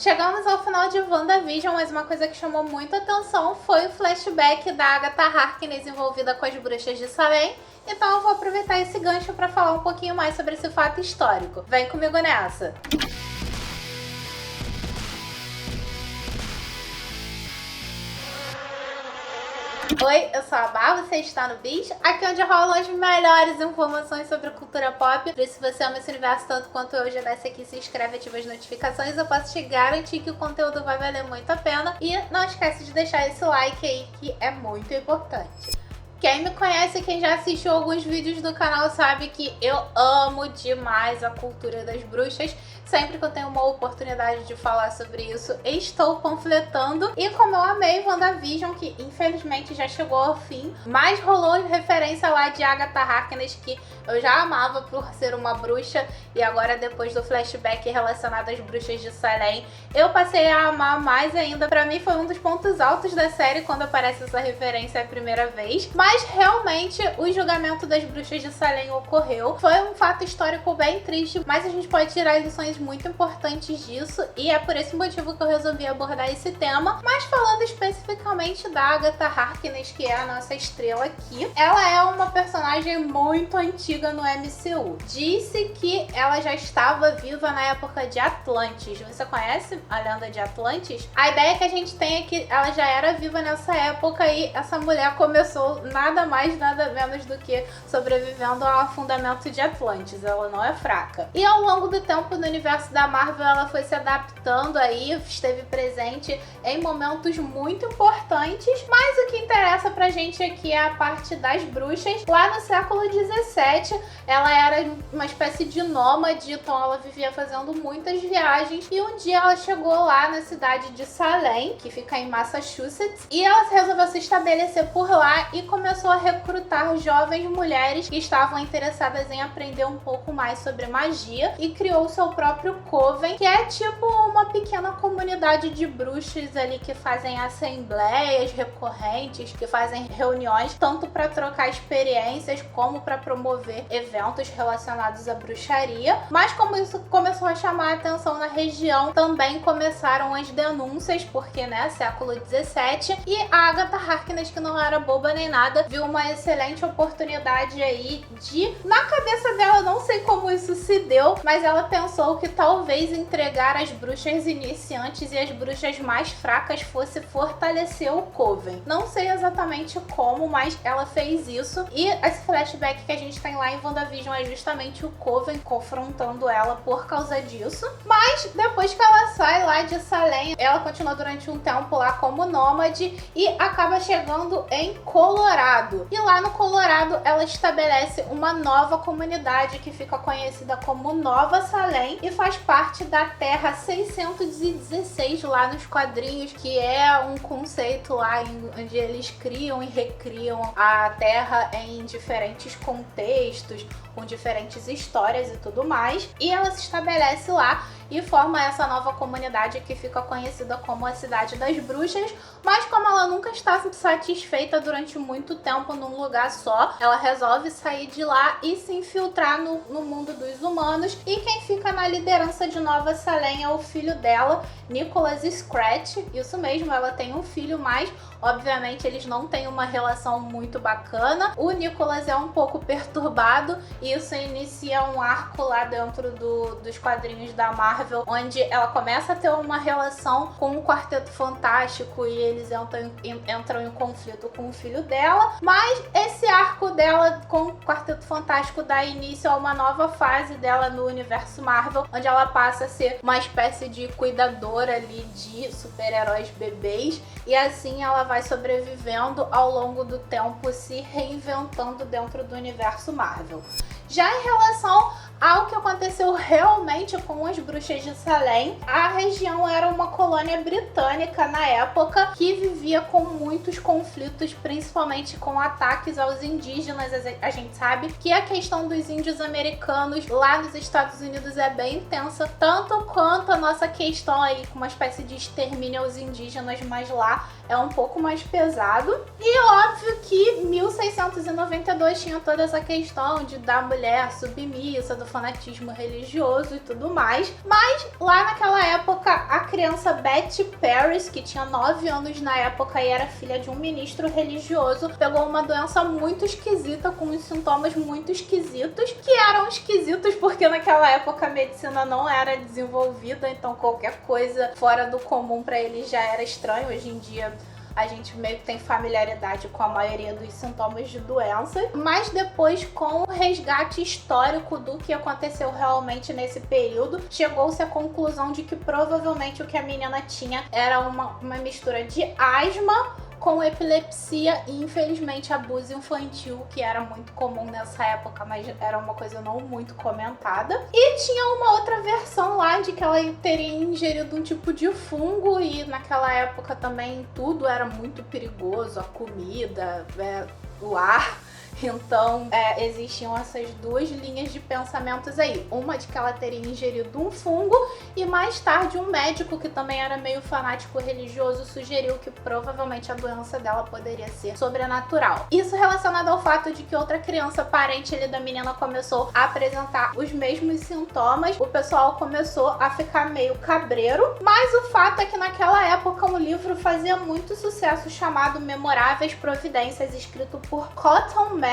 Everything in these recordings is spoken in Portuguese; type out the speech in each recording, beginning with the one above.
Chegamos ao final de WandaVision, mas uma coisa que chamou muita atenção foi o flashback da Agatha Harkness envolvida com as bruxas de Salem. Então eu vou aproveitar esse gancho para falar um pouquinho mais sobre esse fato histórico. Vem comigo nessa! Oi, eu sou a Bá, você está no Bis, aqui onde rolam as melhores informações sobre a cultura pop. Por isso, se você ama esse universo tanto quanto eu, já desce aqui, se inscreve e ativa as notificações. Eu posso te garantir que o conteúdo vai valer muito a pena. E não esquece de deixar esse like aí, que é muito importante. Quem me conhece, quem já assistiu alguns vídeos do canal sabe que eu amo demais a cultura das bruxas. Sempre que eu tenho uma oportunidade de falar sobre isso, estou panfletando. E como eu amei WandaVision, que infelizmente já chegou ao fim, mas rolou referência lá de Agatha Harkness, que eu já amava por ser uma bruxa. E agora, depois do flashback relacionado às bruxas de Salem, eu passei a amar mais ainda. Pra mim foi um dos pontos altos da série quando aparece essa referência a primeira vez. Mas realmente o julgamento das bruxas de Salem ocorreu. Foi um fato histórico bem triste, mas a gente pode tirar lições muito importantes disso, e é por esse motivo que eu resolvi abordar esse tema. Mas falando especificamente da Agatha Harkness, que é a nossa estrela aqui, ela é uma personagem muito antiga no MCU. Disse que ela já estava viva na época de Atlantis. Você conhece a lenda de Atlantis? A ideia que a gente tem é que ela já era viva nessa época e essa mulher começou nada mais, nada menos do que sobrevivendo ao afundamento de Atlantis. Ela não é fraca. E ao longo do tempo no universo da Marvel, ela foi se adaptando aí, esteve presente em momentos muito importantes, mas o que interessa pra gente aqui é a parte das bruxas. Lá no século 17, ela era uma espécie de nômade, então ela vivia fazendo muitas viagens, e um dia ela chegou lá na cidade de Salem, que fica em Massachusetts, e ela resolveu se estabelecer por lá e começou a recrutar jovens mulheres que estavam interessadas em aprender um pouco mais sobre magia, e criou seu próprio Coven, que é tipo uma pequena comunidade de bruxas ali que fazem assembleias recorrentes, que fazem reuniões tanto para trocar experiências como para promover eventos relacionados à bruxaria. Mas como isso começou a chamar a atenção na região, também começaram as denúncias, porque né, século 17, e a Agatha Harkness, que não era boba nem nada, viu uma excelente oportunidade aí de, na cabeça dela, não sei como isso se deu, mas ela pensou que talvez entregar as bruxas iniciantes e as bruxas mais fracas fosse fortalecer o Coven. Não sei exatamente como, mas ela fez isso, e esse flashback que a gente tem lá em WandaVision é justamente o Coven confrontando ela por causa disso. Mas depois que ela sai lá de Salem, ela continua durante um tempo lá como nômade e acaba chegando em Colorado. E lá no Colorado ela estabelece uma nova comunidade que fica conhecida como Nova Salem e faz parte da Terra 616 lá nos quadrinhos, que é um conceito lá onde eles criam e recriam a Terra em diferentes contextos, com diferentes histórias e tudo mais. E ela se estabelece lá e forma essa nova comunidade que fica conhecida como a Cidade das Bruxas. Mas como ela nunca está satisfeita durante muito tempo num lugar só, ela resolve sair de lá e se infiltrar no mundo dos humanos. E quem fica na liderança de Nova Salem é o filho dela, Nicholas Scratch. Isso mesmo, ela tem um filho, mas obviamente eles não têm uma relação muito bacana. O Nicholas é um pouco perturbado e isso inicia um arco lá dentro dos quadrinhos da Marvel, onde ela começa a ter uma relação com o Quarteto Fantástico e eles entram em conflito com o filho dela. Mas esse arco dela com o Quarteto Fantástico dá início a uma nova fase dela no universo Marvel, onde ela passa a ser uma espécie de cuidadora ali de super-heróis bebês, e assim ela vai sobrevivendo ao longo do tempo, se reinventando dentro do universo Marvel. Já em relação ao que aconteceu realmente com as bruxas de Salem, a região era uma colônia britânica na época que vivia com muitos conflitos, principalmente com ataques aos indígenas. A gente sabe que a questão dos índios americanos lá nos Estados Unidos é bem intensa, tanto quanto a nossa questão aí com uma espécie de extermínio aos indígenas, mas lá é um pouco mais pesado. E óbvio que 1692 tinha toda essa questão da mulher submissa, do fanatismo religioso e tudo mais. Mas lá naquela época, a criança Betty Paris, que tinha 9 anos na época e era filha de um ministro religioso, pegou uma doença muito esquisita, com uns sintomas muito esquisitos, que eram esquisitos porque naquela época a medicina não era desenvolvida, então qualquer coisa fora do comum para ele já era estranho. Hoje em dia a gente meio que tem familiaridade com a maioria dos sintomas de doença, mas depois, com o resgate histórico do que aconteceu realmente nesse período, chegou-se à conclusão de que provavelmente o que a menina tinha era uma mistura de asma com epilepsia e, infelizmente, abuso infantil, que era muito comum nessa época, mas era uma coisa não muito comentada. E tinha uma outra versão lá de que ela teria ingerido um tipo de fungo, e naquela época também tudo era muito perigoso, a comida, o ar. Então, existiam essas duas linhas de pensamentos aí. Uma de que ela teria ingerido um fungo, e mais tarde um médico que também era meio fanático religioso sugeriu que provavelmente a doença dela poderia ser sobrenatural. Isso relacionado ao fato de que outra criança parente ali da menina começou a apresentar os mesmos sintomas. O pessoal começou a ficar meio cabreiro, mas o fato é que naquela época um livro fazia muito sucesso chamado Memoráveis Providências, escrito por Cotton Mather,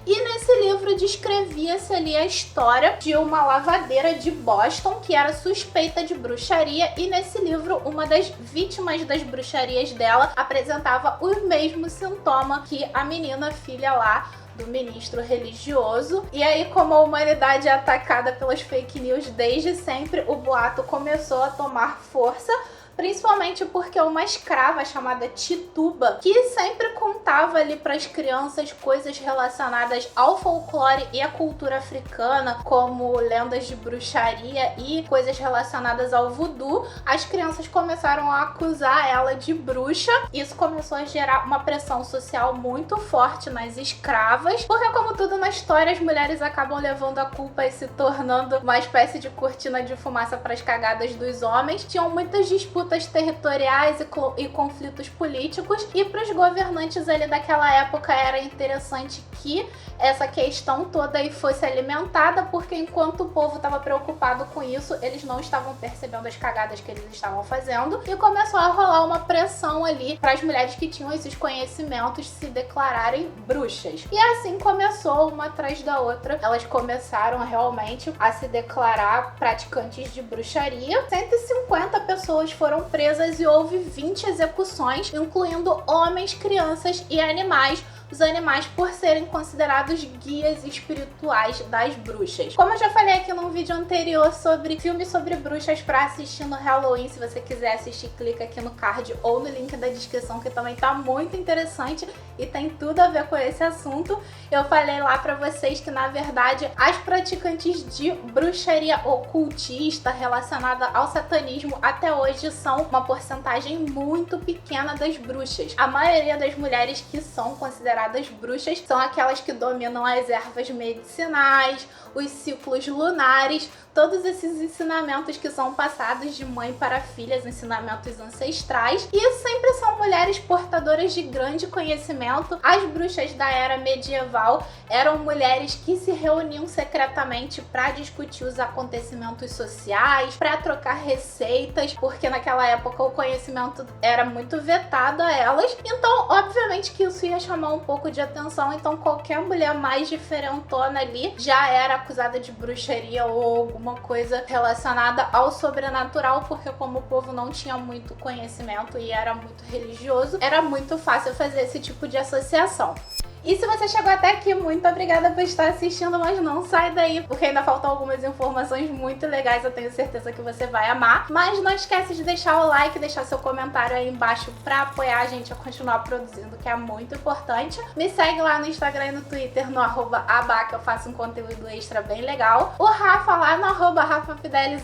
e nesse livro descrevia-se ali a história de uma lavadeira de Boston que era suspeita de bruxaria, e nesse livro uma das vítimas das bruxarias dela apresentava o mesmo sintoma que a menina, filha lá do ministro religioso. E aí, como a humanidade é atacada pelas fake news desde sempre, o boato começou a tomar força, principalmente porque uma escrava chamada Tituba, que sempre contava ali para as crianças coisas relacionadas ao folclore e à cultura africana, como lendas de bruxaria e coisas relacionadas ao voodoo, as crianças começaram a acusar ela de bruxa. Isso começou a gerar uma pressão social muito forte nas escravas, porque, como tudo na história, as mulheres acabam levando a culpa e se tornando uma espécie de cortina de fumaça para as cagadas dos homens. Tinham muitas disputas territoriais e conflitos políticos, e para os governantes ali daquela época era interessante que essa questão toda aí fosse alimentada, porque enquanto o povo estava preocupado com isso, eles não estavam percebendo as cagadas que eles estavam fazendo, e começou a rolar uma pressão ali para as mulheres que tinham esses conhecimentos se declararem bruxas. E assim começou, uma atrás da outra, elas começaram realmente a se declarar praticantes de bruxaria. 150 pessoas foram presas e houve 20 execuções, incluindo homens, crianças e animais. Os animais por serem considerados guias espirituais das bruxas. Como eu já falei aqui num vídeo anterior sobre filmes sobre bruxas pra assistir no Halloween, se você quiser assistir, clica aqui no card ou no link da descrição, que também tá muito interessante e tem tudo a ver com esse assunto. Eu falei lá pra vocês que, na verdade, as praticantes de bruxaria ocultista relacionada ao satanismo até hoje são uma porcentagem muito pequena das bruxas. A maioria das mulheres que são consideradas bruxas são aquelas que dominam as ervas medicinais, os ciclos lunares, todos esses ensinamentos que são passados de mãe para filhas, ensinamentos ancestrais, e sempre são mulheres portadoras de grande conhecimento. As bruxas da era medieval eram mulheres que se reuniam secretamente para discutir os acontecimentos sociais, para trocar receitas, porque naquela época o conhecimento era muito vetado a elas, então obviamente que isso ia chamar um pouco de atenção, então qualquer mulher mais diferentona ali já era acusada de bruxaria ou alguma coisa relacionada ao sobrenatural, porque como o povo não tinha muito conhecimento e era muito religioso, era muito fácil fazer esse tipo de associação. E se você chegou até aqui, muito obrigada por estar assistindo, mas não sai daí, porque ainda faltam algumas informações muito legais, eu tenho certeza que você vai amar. Mas não esquece de deixar o like, deixar seu comentário aí embaixo pra apoiar a gente a continuar produzindo, que é muito importante. Me segue lá no Instagram e no Twitter, no @aba, que eu faço um conteúdo extra bem legal. O Rafa lá no @rafafidelis_,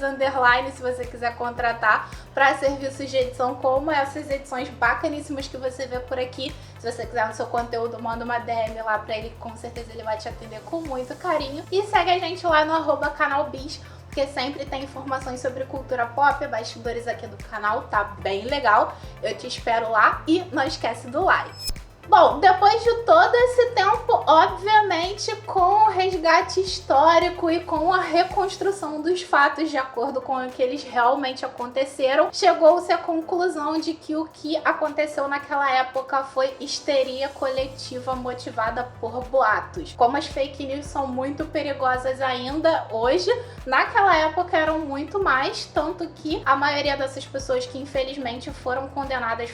se você quiser contratar pra serviços de edição como essas edições bacaníssimas que você vê por aqui. Se você quiser no seu conteúdo, manda uma DM lá pra ele, com certeza ele vai te atender com muito carinho. E segue a gente lá no @canalbis, porque sempre tem informações sobre cultura pop, bastidores aqui do canal, tá bem legal. Eu te espero lá e não esquece do like. Bom, depois de todo esse tempo, obviamente, com o resgate histórico e com a reconstrução dos fatos de acordo com o que eles realmente aconteceram, chegou-se à conclusão de que o que aconteceu naquela época foi histeria coletiva motivada por boatos. Como as fake news são muito perigosas ainda hoje, naquela época eram muito mais, tanto que a maioria dessas pessoas que infelizmente foram condenadas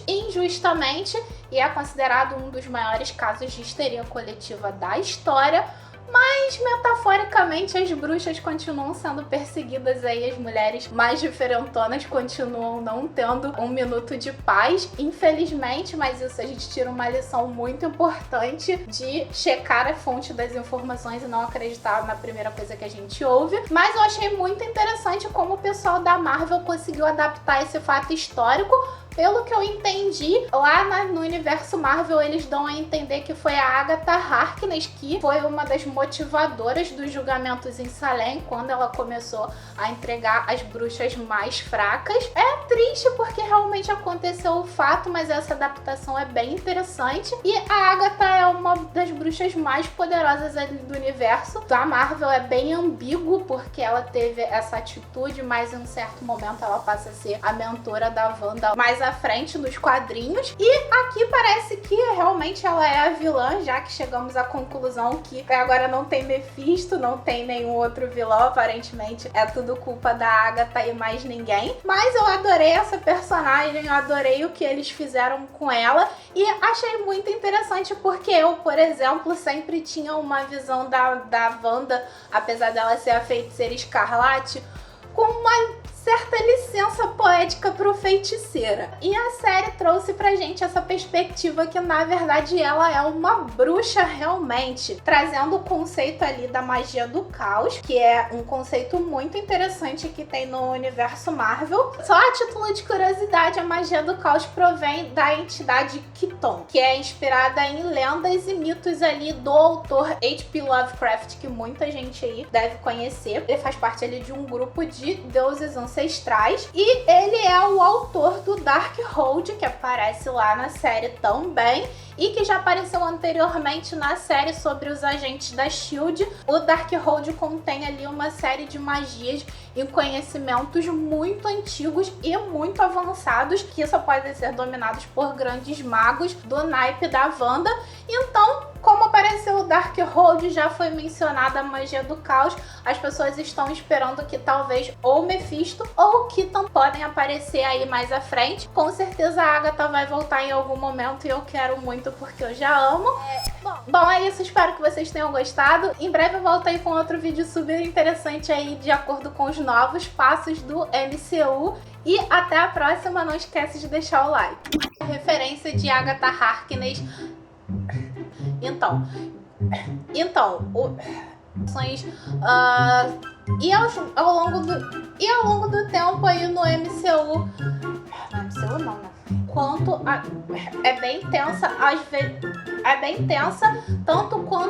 injustamente e é considerado um dos maiores casos de histeria coletiva da história. Mas, metaforicamente, as bruxas continuam sendo perseguidas aí, as mulheres mais diferentonas continuam não tendo um minuto de paz, infelizmente, mas isso a gente tira uma lição muito importante de checar a fonte das informações e não acreditar na primeira coisa que a gente ouve. Mas eu achei muito interessante como o pessoal da Marvel conseguiu adaptar esse fato histórico. Pelo que eu entendi, lá no universo Marvel eles dão a entender que foi a Agatha Harkness que foi uma das motivadoras dos julgamentos em Salem, quando ela começou a entregar as bruxas mais fracas. É triste porque realmente aconteceu o fato, mas essa adaptação é bem interessante. E a Agatha é uma das bruxas mais poderosas ali do universo. A Marvel é bem ambíguo porque ela teve essa atitude, mas em um certo momento ela passa a ser a mentora da Wanda mais à frente nos quadrinhos. E aqui parece que realmente ela é a vilã, já que chegamos à conclusão que agora não tem Mephisto, não tem nenhum outro vilão, aparentemente é tudo culpa da Agatha e mais ninguém. Mas eu adorei essa personagem, eu adorei o que eles fizeram com ela e achei muito interessante porque eu, por exemplo, sempre tinha uma visão da Wanda, apesar dela ser a Feiticeira Escarlate, com uma certa licença poética pro feiticeira. E a série trouxe pra gente essa perspectiva que, na verdade, ela é uma bruxa realmente, trazendo o conceito ali da magia do caos, que é um conceito muito interessante que tem no universo Marvel. Só a título de curiosidade, a magia do caos provém da entidade Chthon, que é inspirada em lendas e mitos ali do autor H.P. Lovecraft, que muita gente aí deve conhecer. Ele faz parte ali de um grupo de deuses ancestrais e ele é o autor do Darkhold, que aparece lá na série também e que já apareceu anteriormente na série sobre os agentes da S.H.I.E.L.D. O Darkhold contém ali uma série de magias e conhecimentos muito antigos e muito avançados que só podem ser dominados por grandes magos do naipe da Wanda. Então, como apareceu o Darkhold, já foi mencionada a magia do caos, as pessoas estão esperando que talvez ou Mephisto ou Chthon podem aparecer aí mais à frente. Com certeza a Agatha vai voltar em algum momento e eu quero muito porque eu já amo. Bom, é isso, espero que vocês tenham gostado. Em breve eu volto aí com outro vídeo super interessante aí de acordo com os novos passos do MCU. E até a próxima, não esquece de deixar o like. Referência de Agatha Harkness. Então, ao longo do tempo aí no MCU, não, né? É bem tensa, às vezes, é bem tensa, tanto quanto